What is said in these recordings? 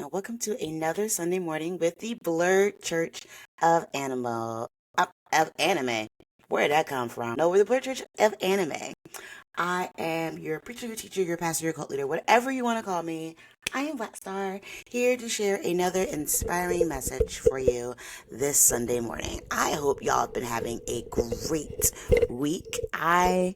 and welcome to another Sunday morning with the Blurred Church of Anime. Where did that come from? No, we're the Blurred Church of Anime. I am your preacher, your teacher, your pastor, your cult leader, whatever you want to call me. I am Blaquestarr, here to share another inspiring message for you this Sunday morning. I hope y'all have been having a great week. I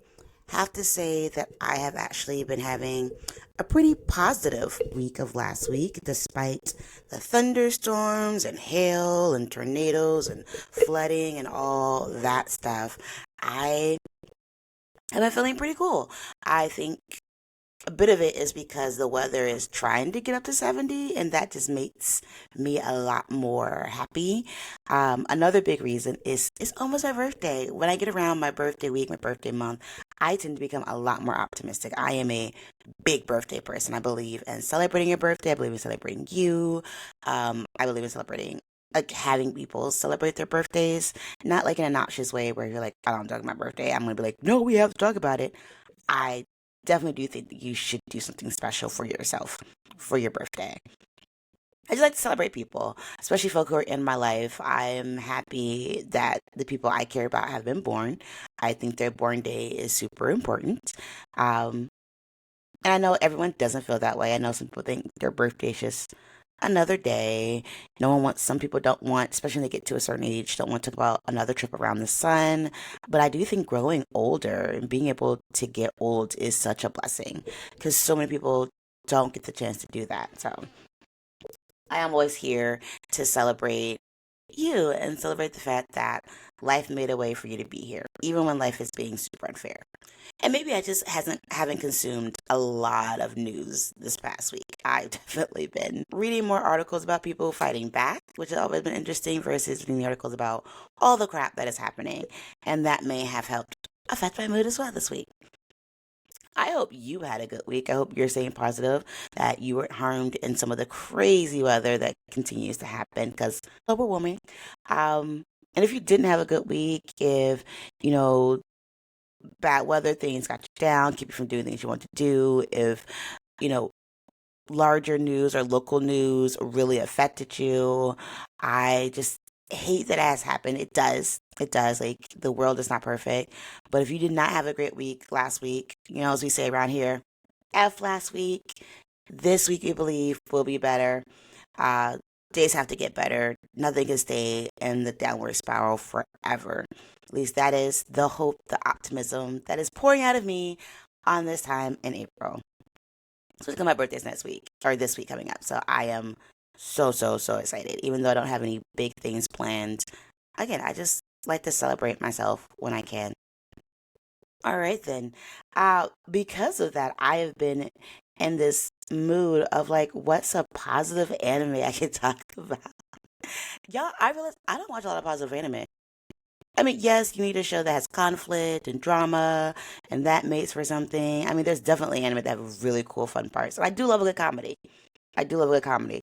have to say that I have actually been having a pretty positive week of last week, despite the thunderstorms and hail and tornadoes and flooding and all that stuff. I have been feeling pretty cool. I think a bit of it is because the weather is trying to get up to 70, and that just makes me a lot more happy. Another big reason is it's almost my birthday. When I get around my birthday week, my birthday month, I tend to become a lot more optimistic. I am a big birthday person. I believe in celebrating your birthday. I believe in celebrating you. I believe in celebrating, like, having people celebrate their birthdays, not like in an obnoxious way where you're like, I don't talk about my birthday. I'm gonna be like, no, we have to talk about it. I definitely do think that you should do something special for yourself for your birthday. I just like to celebrate people, especially folk who are in my life. I'm happy that the people I care about have been born. I think their born day is super important. Um, and I know everyone doesn't feel that way. I know some people think their birthday is just another day. No one wants, some people don't want, especially when they get to a certain age, don't want to talk about another trip around the sun. But I do think growing older and being able to get old is such a blessing because so many people don't get the chance to do that. So I am always here to celebrate you and celebrate the fact that life made a way for you to be here, even when life is being super unfair. And maybe I just hasn't haven't consumed a lot of news this past week. I've definitely been reading more articles about people fighting back, which has always been interesting, versus reading the articles about all the crap that is happening. And that may have helped affect my mood as well this week. I hope you had a good week. I hope you're staying positive, that you weren't harmed in some of the crazy weather that continues to happen because global warming. And if you didn't have a good week, if you know bad weather things got you down, keep you from doing things you want to do, if you know larger news or local news really affected you, I just hate that it has happened. It does. It does. Like, the world is not perfect. But if you did not have a great week last week, as we say around here, F last week, this week we believe will be better. Uh, Days have to get better. Nothing can stay in the downward spiral forever. At least that is the hope, the optimism that is pouring out of me on this time in April. So it's my birthday's next week, or this week coming up. So I am so, so, so excited. Even though I don't have any big things planned. Again, I just like to celebrate myself when I can. All right, then. Because of that, I have been in this mood of like, what's a positive anime I can talk about? Y'all, I realize I don't watch a lot of positive anime. I mean, yes, you need a show that has conflict and drama, and that makes for something. I mean, there's definitely anime that have really cool, fun parts. And I do love a good comedy. I do love a good comedy.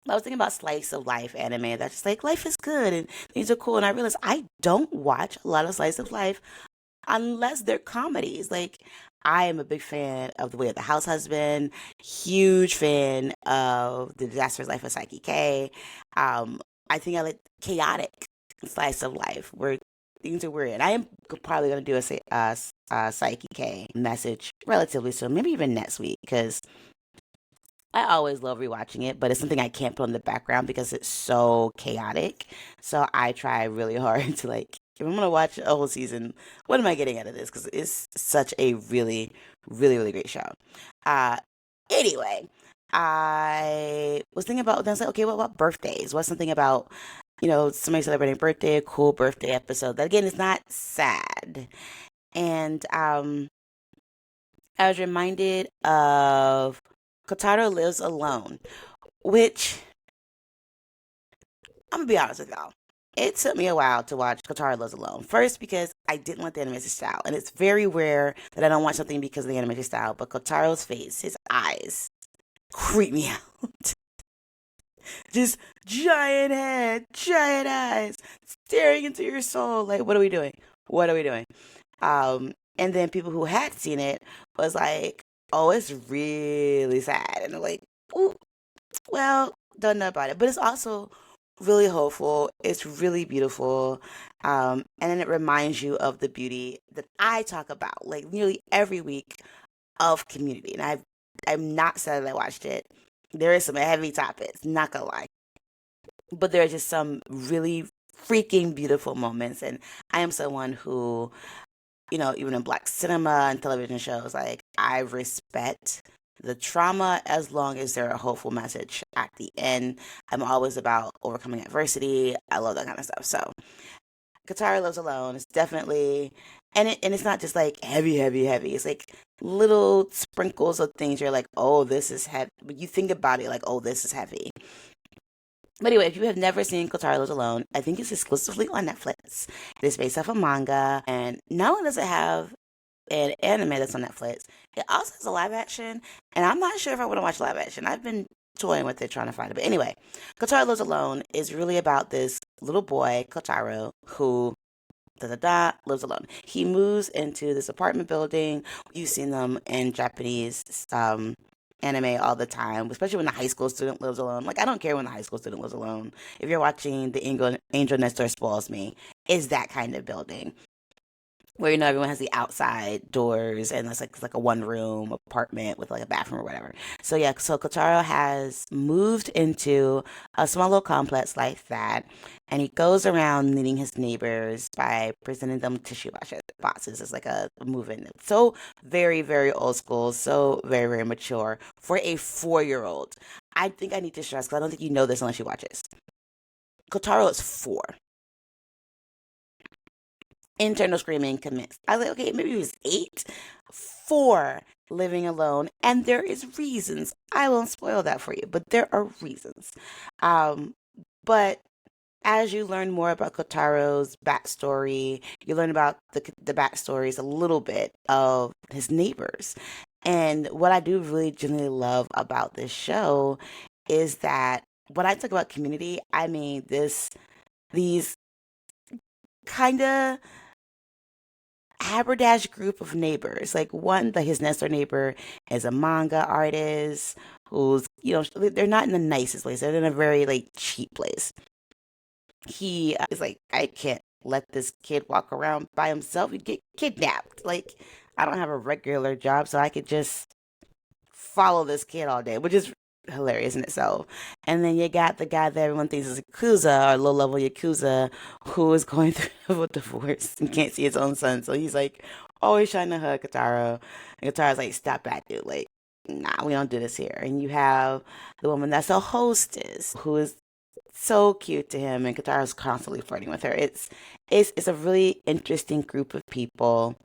I was thinking about slice of life anime that's just like life is good and things are cool. And I realized I don't watch a lot of slice of life unless they're comedies. Like, I am a big fan of The Way of the House Husband, huge fan of The Disastrous Life of Psyche K. I think I like chaotic slice of life where things are weird. And I am probably going to do Psyche K message relatively soon, maybe even next week, because I always love rewatching it, but it's something I can't put in the background because it's so chaotic. So I try really hard to, like, if I'm gonna watch a whole season, what am I getting out of this? Because it's such a really, really, really great show. Uh, anyway, I was thinking about then I was like, okay, what about birthdays? What's something about somebody celebrating a birthday, a cool birthday episode that again is not sad? And I was reminded of Kotaro Lives Alone, which I'm gonna be honest with y'all. It took me a while to watch Kotaro Lives Alone. First, because I didn't like the animation style, and it's very rare that I don't watch something because of the animation style. But Kotaro's face, his eyes, creep me out. Just giant head, giant eyes, staring into your soul. Like, what are we doing? What are we doing? And then people who had seen it was like, "Oh, it's really sad," and they're like, "Ooh." Well, don't know about it, but it's also really hopeful. It's really beautiful. And then it reminds you of the beauty that I talk about like nearly every week of Community. And I'm not sad that I watched it. There is some heavy topics, not gonna lie, but there are just some really freaking beautiful moments. And I am someone who, even in black cinema and television shows, like I respect the trauma as long as there's a hopeful message at the end. I'm always about overcoming adversity. I love that kind of stuff. So Kotaro Lives Alone is definitely, and it's not just like heavy, heavy, heavy. It's like little sprinkles of things. You're like, oh, this is heavy. But you think about it like, oh, this is heavy. But anyway, if you have never seen Kotaro Lives Alone, I think it's exclusively on Netflix. It is based off a manga, and not only does it have an anime that's on Netflix, it also has a live action, and I'm not sure if I want to watch live action. I've been toying with it, trying to find it. But anyway, Kotaro Lives Alone is really about this little boy, Kotaro, who da da da lives alone. He moves into this apartment building. You've seen them in Japanese anime all the time, especially when the high school student lives alone. Like I don't care when the high school student lives alone. If you're watching The Angel Next Door Spoils Me, is that kind of building where everyone has the outside doors and it's like a one room apartment with like a bathroom or whatever. So yeah, so Kotaro has moved into a small little complex like that, and he goes around meeting his neighbors by presenting them tissue boxes. It's like a movement. So very very old school, so very very mature for a 4-year-old. I think I need to stress because I don't think you know this unless you watch this. Kotaro is 4. Internal screaming commenced. I was like, okay, maybe he was 8. 4, living alone. And there is reasons. I won't spoil that for you, but there are reasons. Um, but as you learn more about Kotaro's backstory, you learn about the backstories a little bit of his neighbors. And what I do really genuinely love about this show is that when I talk about Community, I mean these kind of haberdash group of neighbors. Like one, like his next door neighbor is a manga artist who's, they're not in the nicest place. They're in a very like cheap place. He is like, I can't let this kid walk around by himself. He'd get kidnapped. Like, I don't have a regular job, so I could just follow this kid all day, which is hilarious in itself. And then you got the guy that everyone thinks is a Yakuza or low level Yakuza who is going through a divorce and can't see his own son. So he's like always trying to hug Katara. And Katara's like, stop that, dude. Like, nah, we don't do this here. And you have the woman that's a hostess who is so cute to him, and Katara's constantly flirting with her. It's a really interesting group of people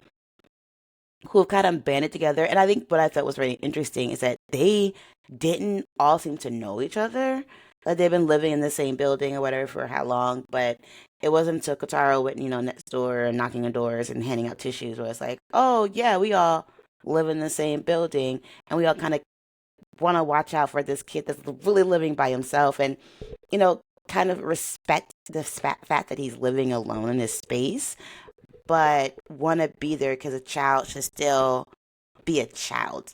who have kind of banded together. And I think what I thought was really interesting is that they didn't all seem to know each other. Like they've been living in the same building or whatever for how long, but it wasn't until Kotaro went, next door and knocking on doors and handing out tissues where it's like, oh yeah, we all live in the same building and we all kind of want to watch out for this kid that's really living by himself and, you know, kind of respect the fact that he's living alone in this space but want to be there because a child should still be a child.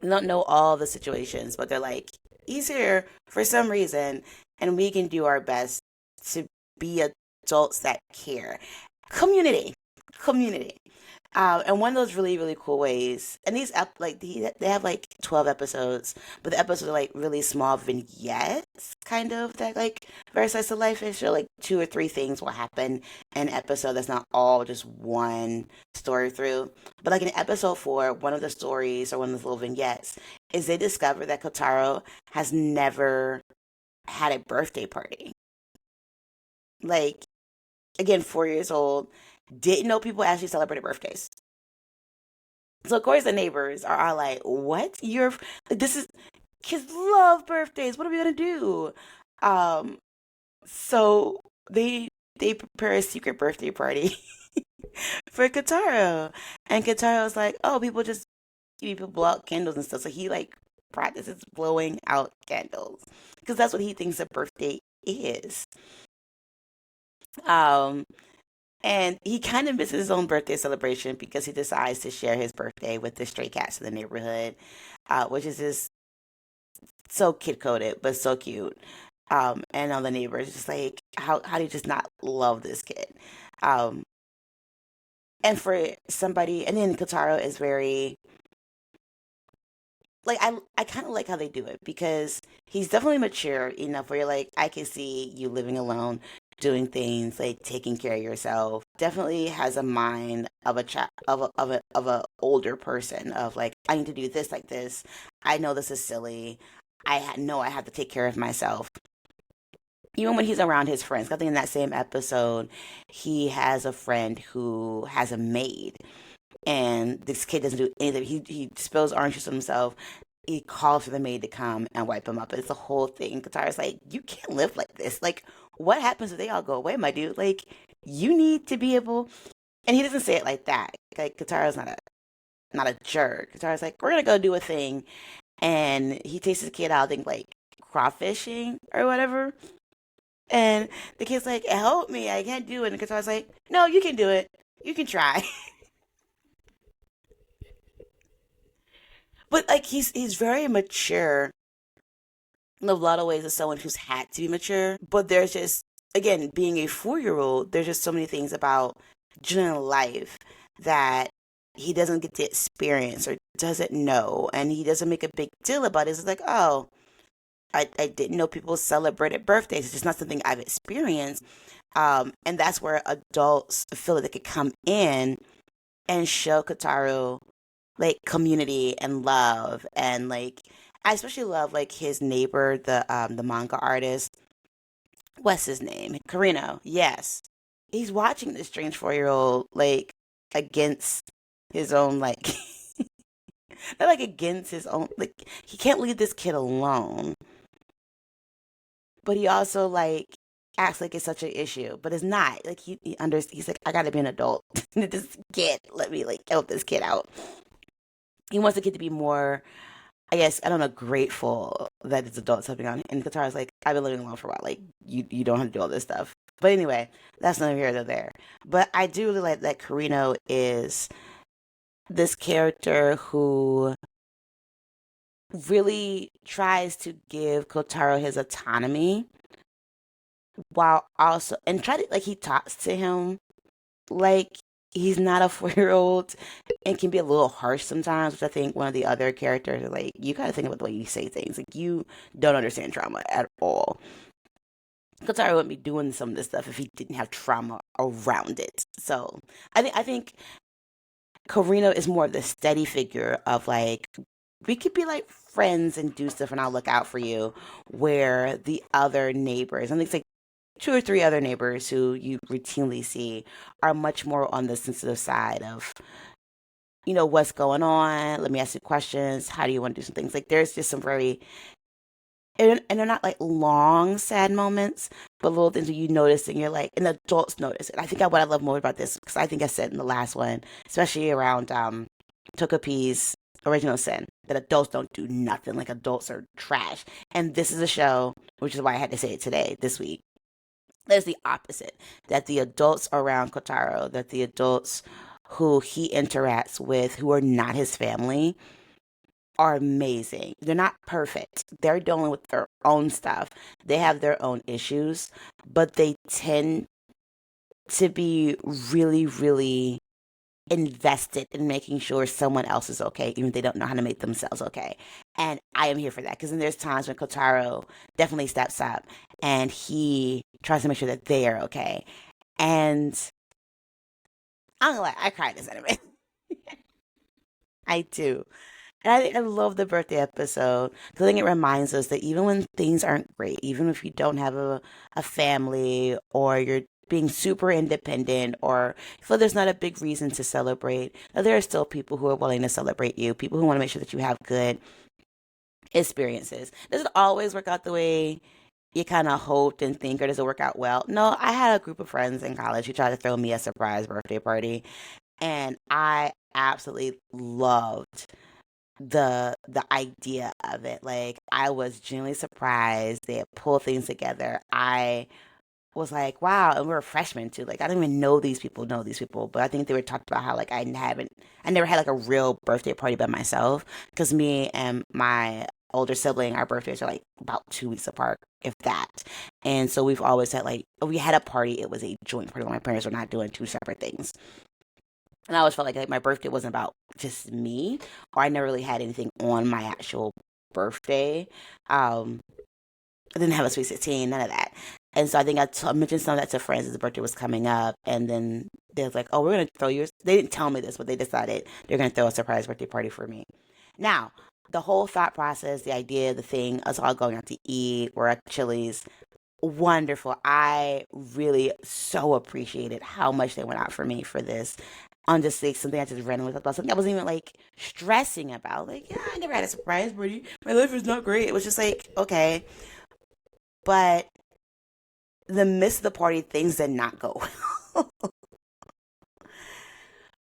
They don't know all the situations, but they're like, he's here for some reason, and we can do our best to be adults that care. Community, community. And one of those really really cool ways, and they have like 12 episodes, but the episodes are like really small vignettes, kind of that like very slice of life ish. Or like 2 or 3 things will happen in an episode that's not all just one story through. But like in episode 4, one of the stories or one of those little vignettes is they discover that Kotaro has never had a birthday party. Like again, 4 years old, didn't know people actually celebrated birthdays. So of course the neighbors are all like, "What? This is kids love birthdays. What are we gonna do?" Um, so they prepare a secret birthday party for Kataro, and Kataro's like, "Oh, people blow out candles and stuff." So he like practices blowing out candles because that's what he thinks a birthday is. Um, And he kind of misses his own birthday celebration because he decides to share his birthday with the stray cats in the neighborhood, which is this so kid coded, but so cute. And all the neighbors just like how do you just not love this kid? Um, and for somebody, and then Kotaro is very like I kind of like how they do it because he's definitely mature enough where you're like I can see you living alone, doing things like taking care of yourself. Definitely has a mind of a of a older person of like I need to do this like this. I know this is silly. Know I have to take care of myself. Even when he's around his friends, I think in that same episode, he has a friend who has a maid, and this kid doesn't do anything. He spills orange juice on himself. He calls for the maid to come and wipe him up. It's a whole thing. Katara's like, you can't live like this. Like, what happens if they all go away, my dude? Like, you need to be able. And he doesn't say it like that. Like, Katara's not a jerk. Katara's like, we're gonna go do a thing, and he takes his kid out, I think like crawfishing or whatever. And the kid's like, help me, I can't do it. And Katara's like, no, you can do it. You can try. But like he's very mature in a lot of ways as someone who's had to be mature. But there's just again, being a 4 year old, there's just so many things about general life that he doesn't get to experience or doesn't know and he doesn't make a big deal about it. It's like, oh, I didn't know people celebrated birthdays. It's just not something I've experienced. And that's where adults feel like they could come in and show Kotaro like community and love and like I especially love like his neighbor, the manga artist. What's his name? Carino. Yes. He's watching this strange 4 year old like against his own like not like against his own like he can't leave this kid alone. But he also like acts like it's such an issue. But it's not. Like he's like, I gotta be an adult. This kid, let me like help this kid out. He wants the kid to be more, I guess, I don't know, grateful that it's adults helping out. And Katara's like, I've been living alone for a while. Like, you don't have to do all this stuff. But anyway, that's neither here nor there. But I do really like that Karino is this character who really tries to give Kotaro his autonomy while also, and try to, like, he talks to him like he's not a 4 year old and can be a little harsh sometimes, which I think one of the other characters are like, you gotta think about the way you say things. Like, you don't understand trauma at all. Kotaro wouldn't be doing some of this stuff if he didn't have trauma around it. So I think Karina is more of the steady figure of like we could be like friends and do stuff and I'll look out for you. Where the other neighbors, I think it's like two or three other neighbors who you routinely see are much more on the sensitive side of what's going on, let me ask you questions, how do you want to do some things, like there's just some very and they're not like long sad moments but little things that you notice and you're like and adults notice it. I think what I love more about this because I think I said in the last one, especially around Tokopi's original sin, that adults don't do nothing, like adults are trash. And this is a show, which is why I had to say it today this week, there's the opposite, that the adults around Kotaro, that the adults who he interacts with who are not his family are amazing. They're not perfect. They're dealing with their own stuff. They have their own issues, but they tend to be really, really invested in making sure someone else is okay, even if they don't know how to make themselves okay. And I am here for that because then there's times when Kotaro definitely steps up and he tries to make sure that they are okay. And I'm gonna lie, I cried this anime. I do. And I love the birthday episode because I think it reminds us that even when things aren't great, even if you don't have a family or you're being super independent or feel there's not a big reason to celebrate, that there are still people who are willing to celebrate you, people who want to make sure that you have good experiences. Does it always work out the way you kind of hoped and think, or does it work out well? No, I had a group of friends in college who tried to throw me a surprise birthday party, and I absolutely loved the idea of it. Like I was genuinely surprised they had pulled things together. I was like, wow, and we were freshmen too. Like I didn't even know these people, but I think they were talking about how like I never had like a real birthday party by myself because me and my older sibling, our birthdays are like about 2 weeks apart, if that. And so we've always had like, if we had a party, it was a joint party. My parents were not doing two separate things. And I always felt like my birthday wasn't about just me, or I never really had anything on my actual birthday. I didn't have a sweet 16, none of that. And so I think I mentioned some of that to friends as the birthday was coming up. And then they was like, oh, we're going to throw yours. They didn't tell me this, but they decided they're going to throw a surprise birthday party for me. Now, the whole thought process, the idea, the thing, us all going out to eat, we're at Chili's, wonderful. I really so appreciated how much they went out for me for this. On just like something I just randomly thought about, something I wasn't even like stressing about. Like, yeah, I never had a surprise party. My life is not great. It was just like, okay. But the midst of the party, things did not go well.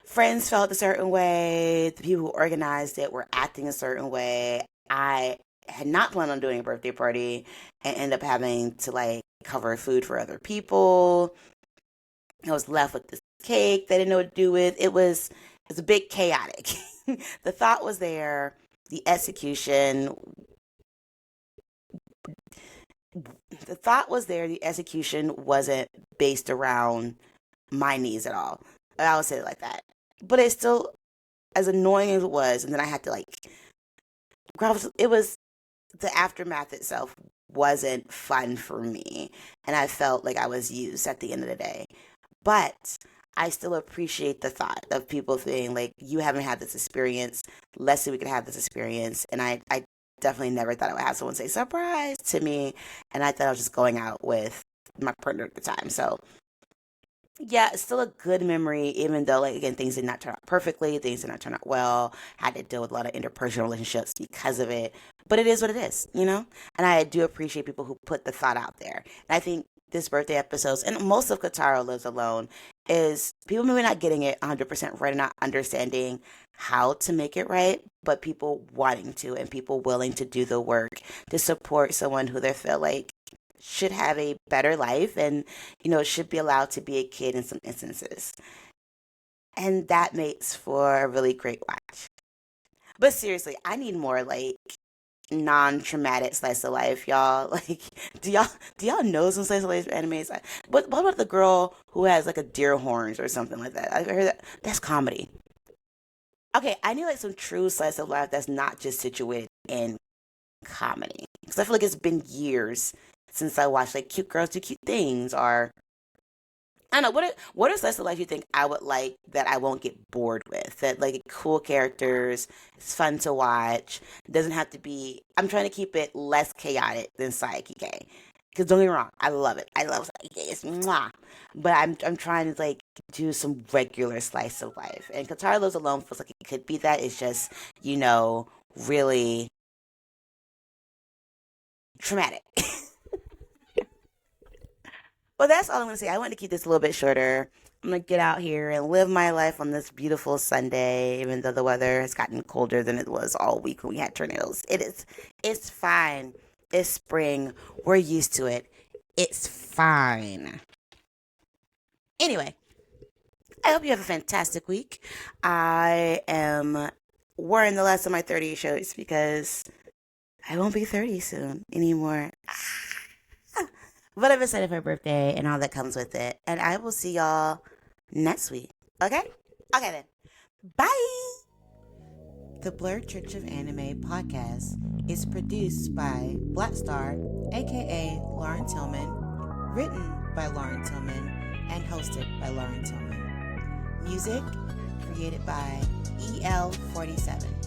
Friends felt a certain way. The people who organized it were acting a certain way. I had not planned on doing a birthday party and ended up having to like cover food for other people. I was left with this cake they didn't know what to do with. It was a bit chaotic. The thought was there. The execution the thought was there. The execution wasn't based around my needs at all. I would say it like that. But it's still as annoying as it was, and then I had to like it was the aftermath itself wasn't fun for me, and I felt like I was used at the end of the day. But I still appreciate the thought of people saying like, you haven't had this experience, let's see if we can have this experience. And I definitely never thought I would have someone say surprise to me, and I thought I was just going out with my partner at the time. So yeah, it's still a good memory, even though, like, again, things did not turn out perfectly, things did not turn out well. Had to deal with a lot of interpersonal relationships because of it. But it is what it is, you know? And I do appreciate people who put the thought out there. And I think this birthday episodes, and most of Kotaro Lives Alone, is people maybe not getting it 100% right and not understanding how to make it right, but people wanting to and people willing to do the work to support someone who they feel like should have a better life and, should be allowed to be a kid in some instances. And that makes for a really great watch. But seriously, I need more like non-traumatic slice of life, y'all. Like, do y'all know some slice of life animes? What about the girl who has like a deer horns or something like that? I've heard that. That's comedy. Okay, I need like some true slice of life that's not just situated in comedy. Because I feel like it's been years since I watched like cute girls do cute things, or I don't know, what are slice of life you think I would like that I won't get bored with? That like cool characters, it's fun to watch. It doesn't have to be. I'm trying to keep it less chaotic than Psyche. Because don't get me wrong, I love it. I love Psyche. It's mwah. But I'm trying to like do some regular slice of life. And Qatar Lives Alone feels like it could be that. It's just really traumatic. Well, that's all I'm going to say. I want to keep this a little bit shorter. I'm going to get out here and live my life on this beautiful Sunday, even though the weather has gotten colder than it was all week when we had tornadoes. It's fine. It's spring. We're used to it. It's fine. Anyway, I hope you have a fantastic week. I am wearing the last of my 30 shirts because I won't be 30 soon anymore. But I'm excited for my birthday and all that comes with it. And I will see y'all next week. Okay? Okay then. Bye! The Blurred Church of Anime podcast is produced by Blaquestarr, aka Lauren Tillman, written by Lauren Tillman, and hosted by Lauren Tillman. Music created by EL47.